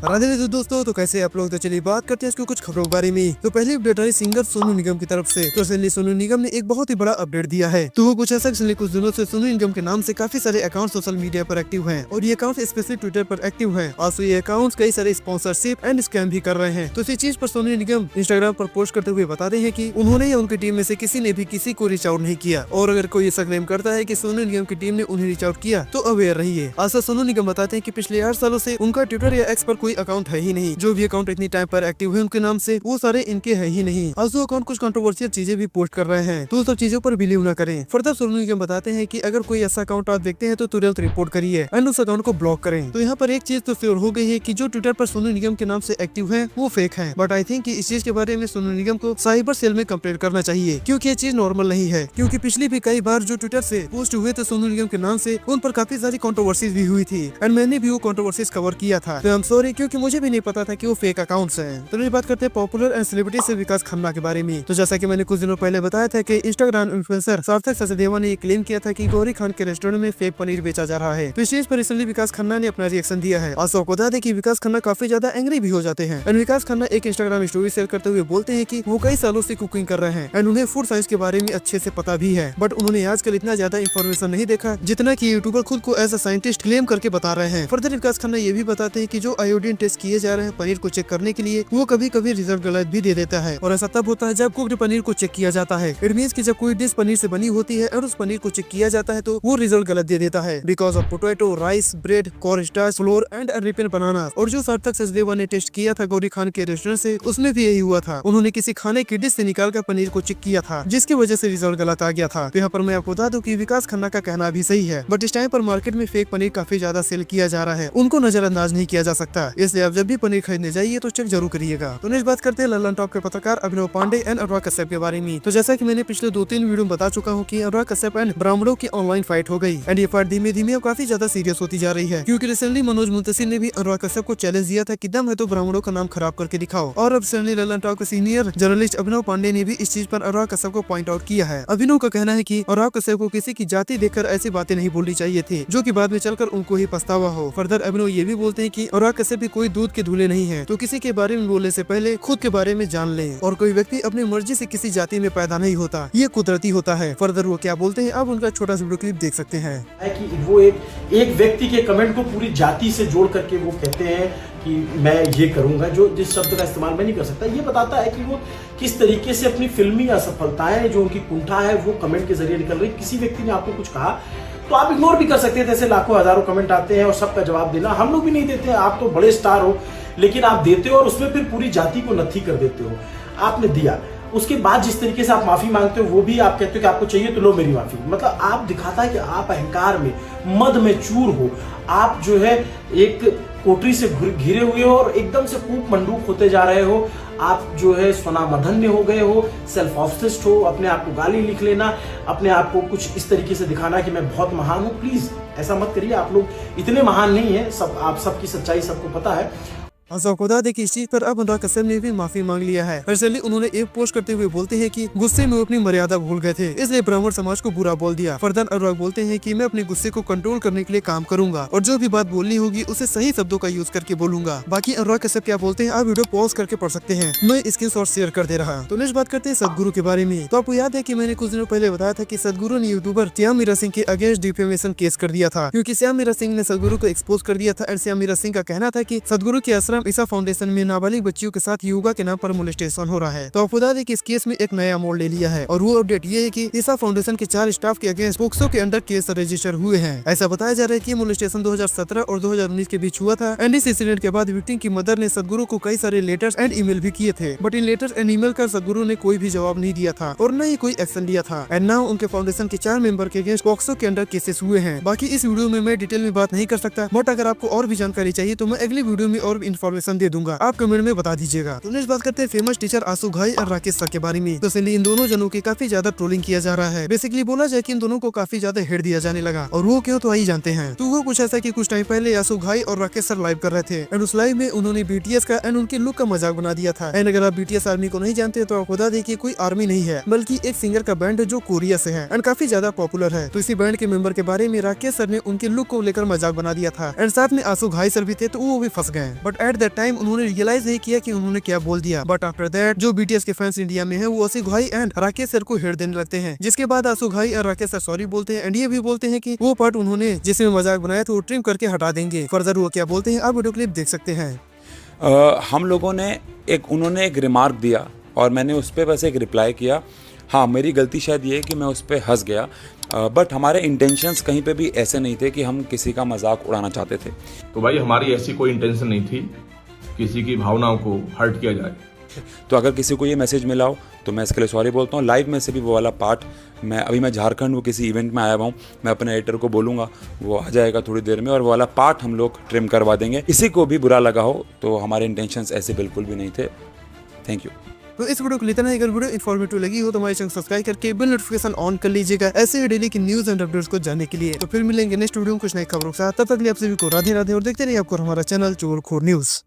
राधे राधे दोस्तों, तो कैसे आप लोग। तो चलिए बात करते हैं इसके कुछ खबरों के बारे में। तो पहली अपडेट आई सिंगर सोनू निगम की तरफ से। तो रिसेंटली सोनू निगम ने एक बहुत ही बड़ा अपडेट दिया है। तो वो कुछ ऐसा कि कुछ दिनों से सोनू निगम के नाम से काफी सारे अकाउंट सोशल मीडिया पर एक्टिव हैं और ये अकाउंट स्पेशली ट्विटर पर एक्टिव है। और ये अकाउंट कई सारे स्पॉन्सरशिप एंड स्कैम भी कर रहे हैं। तो इसी चीज पर सोनू निगम इंस्टाग्राम पर पोस्ट करते हुए बता रहे हैं कि उन्होंने या उनकी टीम में से किसी ने भी किसी को रीच आउट नहीं किया, और अगर कोई ऐसा क्लेम करता है कि सोनू निगम की टीम ने उन्हें रीच आउट किया तो अवेयर रहिए। ऐसा सोनू निगम बताते हैं कि पिछले 8 सालों से उनका ट्विटर या एक्स पर कोई अकाउंट है ही नहीं। जो भी अकाउंट इतनी टाइम पर एक्टिव है उनके नाम से, वो सारे इनके है ही नहीं। आजो अकाउंट कुछ कंट्रोवर्शियल चीजें भी पोस्ट कर रहे हैं, तो सब चीजों पर बिलीव न करें। फर्दर सोनू निगम बताते हैं कि अगर कोई ऐसा अकाउंट आप देखते हैं तो तुरंत रिपोर्ट करिए एंड उस अकाउंट को ब्लॉक करें। तो यहाँ पर एक चीज तो श्योर हो गई है कि जो ट्विटर पर सोनू निगम के नाम से एक्टिव है वो फेक है। बट आई थिंक इस चीज के बारे में सोनू निगम को साइबर सेल में कंप्लेंट करना चाहिए, क्योंकि ये चीज नॉर्मल नहीं है। क्योंकि पिछली भी कई बार जो ट्विटर से पोस्ट हुए थे सोनू निगम के नाम से, उन पर काफी सारी कंट्रोवर्सीज भी हुई थी एंड मैंने भी वो कंट्रोवर्सीज कवर किया था। तो आई एम सॉरी, क्योंकि मुझे भी नहीं पता था कि वो फेक अकाउंट्स हैं। तो ये बात करते हैं पॉपुलर एंड सेलिब्रिटी से विकास खन्ना के बारे में। तो जैसा कि मैंने कुछ दिनों पहले बताया था कि इंस्टाग्राम इन्फ्लुएंसर सार्थक सचदेवा ने क्लेम किया था कि गौरी खान के रेस्टोरेंट में फेक पनीर बेचा जा रहा है। तो इस चीज पर रिसेंटली विकास खन्ना ने अपना रिएक्शन दिया है। और सबको बता दें कि विकास खन्ना काफी ज्यादा एंग्री भी हो जाते हैं। एंड विकास खन्ना एक इंस्टाग्राम स्टोरी शेयर करते हुए बोलते हैं कि वो कई सालों से कुकिंग कर रहे हैं एंड उन्हें फूड साइंस के बारे में अच्छे से पता भी है, बट उन्होंने आजकल इतना ज्यादा इंफॉर्मेशन नहीं देखा जितना कि यूट्यूबर खुद को एज अ साइंटिस्ट क्लेम करके बता रहे हैं। फर्दर विकास खन्ना ये भी बताते हैं कि जो आयोडीन टेस्ट किए जा रहे हैं पनीर को चेक करने के लिए, वो कभी कभी रिजल्ट गलत भी दे देता है। और ऐसा तब होता है जब कुक्ड पनीर को चेक किया जाता है। इट मींस कि जब कोई डिश पनीर से बनी होती है और उस पनीर को चेक किया जाता है तो वो रिजल्ट गलत दे देता है, because of potato, rice, bread, corn starch, flour and unripened banana. और जो सार्थक सचदेवा ने टेस्ट किया था गौरी खान के रेस्टोरेंट से, उसमें भी यही हुआ था। उन्होंने किसी खाने की डिश से निकाल कर पनीर को चेक किया था, जिसकी वजह से रिजल्ट गलत आ गया था। तो यहाँ पर मैं आपको बता दूं कि विकास खन्ना का कहना भी सही है, बट इस टाइम पर मार्केट में फेक पनीर काफी ज्यादा सेल किया जा रहा है, उनको नजरअंदाज नहीं किया जा सकता। इसलिए आप जब भी पनीर खरीदने जाइए तो चेक जरूर करिएगा। तो नेक्स्ट बात करते हैं लल्लन टॉप के पत्रकार अभिनव पांडे एंड अनुराग कश्यप के बारे में। तो जैसा कि मैंने पिछले 2-3 वीडियो में बता चुका हूँ कि अनुराग कश्यप एंड ब्राह्मणों की ऑनलाइन फाइट हो गई एंड ये फाइट धीमे धीमे काफी ज्यादा सीरियस होती जा रही है, क्योंकि रिसेंटली मनोज मुंतशिर ने भी अनुराग कश्यप को चैलेंज दिया था कि दम है तो ब्राह्मणों का नाम खराब करके दिखाओ। और अब रिसेंटली लल्लन टॉप के सीनियर जर्नलिस्ट अभिनव पांडे ने भी इस चीज पर अनुराग कश्यप को पॉइंट आउट किया है। अभिनव का कहना है कि अनुराग कश्यप को किसी की जाति देखकर ऐसी बातें नहीं बोलनी चाहिए थी जो कि बाद में चलकर उनको ही पछतावा हो। फर्दर अभिनव ये भी बोलते हैं कि अनुराग कश्यप भी कोई दूध के धूले नहीं है, तो किसी के बारे में बोलने से पहले खुद के बारे में जान लें। और कोई व्यक्ति अपनी मर्जी से किसी जाति में पैदा नहीं होता, ये कुदरती होता है। फर्दर वो क्या बोलते हैं आप उनका छोटा सा वीडियो क्लिप देख सकते हैं। कि वो एक व्यक्ति के कमेंट को पूरी जाति से जोड़ करके वो कहते हैं कि मैं ये करूंगा, जो जिस शब्द का इस्तेमाल मैं नहीं कर सकता। ये बताता है कि वो किस तरीके से अपनी फिल्मी असफलताएं जो उनकी कुंठा है वो कमेंट के जरिए निकल रही। किसी व्यक्ति ने आपको कुछ कहा तो आप इग्नोर भी कर सकते हैं, जैसे लाखों हजारों कमेंट आते हैं और सबका जवाब देना। हम लोग भी नहीं देते हैं, आप तो बड़े स्टार हो, लेकिन आप देते हो और उसमें फिर पूरी जाति को नत्थी कर देते हो। आपने दिया, उसके बाद जिस तरीके से आप माफी मांगते हो वो भी आप कहते हो कि आपको चाहिए तो लो मेरी माफी। मतलब आप दिखाता है कि आप अहंकार में, मद में चूर हो। आप जो है एक कोठरी से घिरे हुए हो और एकदम से कूप मंडूक होते जा रहे हो। आप जो है स्वनामधन्य हो गए हो, सेल्फ ऑब्सेस्ड हो, अपने आप को गाली लिख लेना, अपने आप को कुछ इस तरीके से दिखाना कि मैं बहुत महान हूं। प्लीज ऐसा मत करिए, आप लोग इतने महान नहीं है। सब आप सबकी सच्चाई सबको पता है। खुदा देखिए इस चीज पर अब अनुराग कश्यप ने भी माफी मांग लिया है। रिसेंटली उन्होंने एक पोस्ट करते हुए बोलते हैं कि गुस्से में वो अपनी मर्यादा भूल गए थे, इसलिए ब्राह्मण समाज को बुरा बोल दिया। फर्दर अनुराग बोलते हैं कि मैं अपने गुस्से को कंट्रोल करने के लिए काम करूंगा और जो भी बात बोलनी होगी उसे सही शब्दों का यूज करके बोलूंगा। बाकी अनुराग कश्यप क्या बोलते हैं आप वीडियो पॉज करके पढ़ सकते हैं, मैं इसके शॉर्ट शेयर कर दे रहा। तो नेक्स्ट बात करते हैं सदगुरु के बारे में। तो आपको याद है कि मैंने कुछ दिनों पहले बताया था कि सदगुरु ने यूट्यूबर श्याम मीरा सिंह के अगेंस्ट डिफेमेशन केस कर दिया था, क्योंकि श्याम मीरा सिंह ने सदगुरु को एक्सपोज कर दिया था। एंड श्याम मीरा सिंह का कहना था कि सदगुरु के आश्रम ईसा फाउंडेशन में नाबालिग बच्चियों के साथ योगा के नाम पर मोलेस्टेशन हो रहा है। तो आपको बता दें कि इस केस में एक नया मोड़ ले लिया है और वो अपडेट ये है कि ईसा फाउंडेशन के 4 स्टाफ के अगेंस्ट पोक्सो के अंडर केस रजिस्टर हुए हैं। ऐसा बताया जा रहा है कि मोलेस्टेशन 2017 और 2019 के बीच हुआ था। एंड इस इंसिडेंट के बाद विक्टिम की मदर ने सदगुरु को कई सारे लेटर्स एंड ईमेल भी किए थे, but in letters and email का सदगुरु ने कोई भी जवाब नहीं दिया था और न ही कोई एक्शन लिया था। एंड नाउ उनके फाउंडेशन के 4 मेंबर के अगेंस्ट पोक्सो के अंडर केसेस हुए हैं। बाकी इस वीडियो में मैं डिटेल में बात नहीं कर सकता, बट अगर आपको और भी जानकारी चाहिए तो मैं अगली वीडियो में और इन्फॉर्मेशन दे दूंगा, आप कमेंट में बता दीजिए। तो नेक्स्ट बात करते हैं फेमस टीचर आंसू घाई और राकेश सर के बारे में। तो इन दोनों जनों की काफी ज्यादा ट्रोलिंग किया जा रहा है। बेसिकली बोला जाए कि इन दोनों को काफी ज्यादा हेट दिया जाने लगा, और वो क्यों तो आई जानते हैं। तो वो कुछ ऐसा कि कुछ टाइम पहले आंसू घाई और राकेश सर लाइव कर रहे थे एंड उस लाइव में उन्होंने बीटीएस का एंड उनके लुक का मजाक बना दिया था। एंड अगर आप बीटीएस आर्मी को नहीं जानते तो आप बता दें कि कोई आर्मी नहीं है, बल्कि एक सिंगर का बैंड है जो कोरिया से है एंड काफी ज्यादा पॉपुलर है। तो इसी बैंड के मेंबर के बारे में राकेश सर ने उनके लुक को लेकर मजाक बना दिया था एंड साथ में आंसू घाई सर भी थे, तो वो भी फंस गए। But at at that time उन्होंने रियलाइज नहीं किया कि उन्होंने क्या बोल दिया। बट आफ्टर दैट जो बीटीएस के फैंस इंडिया में है वो आसिफ घाई एंड राकेश सर को हेट देने लगते हैं, जिसके बाद आसिफ घाई और राकेश सर सॉरी बोलते हैं एंड ये भी बोलते हैं कि वो पार्ट उन्होंने जिसमें मजाक बनाया था वो ट्रिम करके हटा देंगे। फर्दर वो क्या बोलते हैं आप वीडियो क्लिप देख सकते हैं। हम लोगों ने उन्होंने एक रिमार्क दिया और मैंने उस पर बस एक रिप्लाई किया। हाँ, मेरी गलती शायद ये है कि मैं उस पर हंस गया, बट हमारे इंटेंशंस कहीं पे भी ऐसे नहीं थे कि हम किसी का मजाक उड़ाना चाहते थे। तो भाई हमारी ऐसी कोई इंटेंशन नहीं थी किसी की भावनाओं को हर्ट किया जाए। तो अगर किसी को ये मैसेज मिला हो तो मैं इसके लिए सॉरी बोलता हूँ। लाइव में से भी वो वाला पार्ट मैं झारखंड वो किसी इवेंट में आया हुआ हूँ, मैं अपने एडिटर को बोलूँगा वो आ जाएगा थोड़ी देर में और वो वाला पार्ट हम लोग ट्रिम करवा देंगे। किसी को भी बुरा लगा हो तो हमारे इंटेंशंस ऐसे बिल्कुल भी नहीं थे। Thank you. तो इस वीडियो को लेते हैं, अगर वीडियो इन्फॉर्मेटिव लगी हो तो हमारे चैनल सब्सक्राइब करके बेल नोटिफिकेशन ऑन कर लीजिएगा ऐसे ही डेली की न्यूज एंड अपडेट्स को जानने के लिए। तो फिर मिलेंगे नेक्स्ट वीडियो में कुछ नई खबरों के साथ, तब तक के लिए आप सभी को राधे राधे और देखते रहिए आपको हमारा चैनल चोर खोर न्यूज।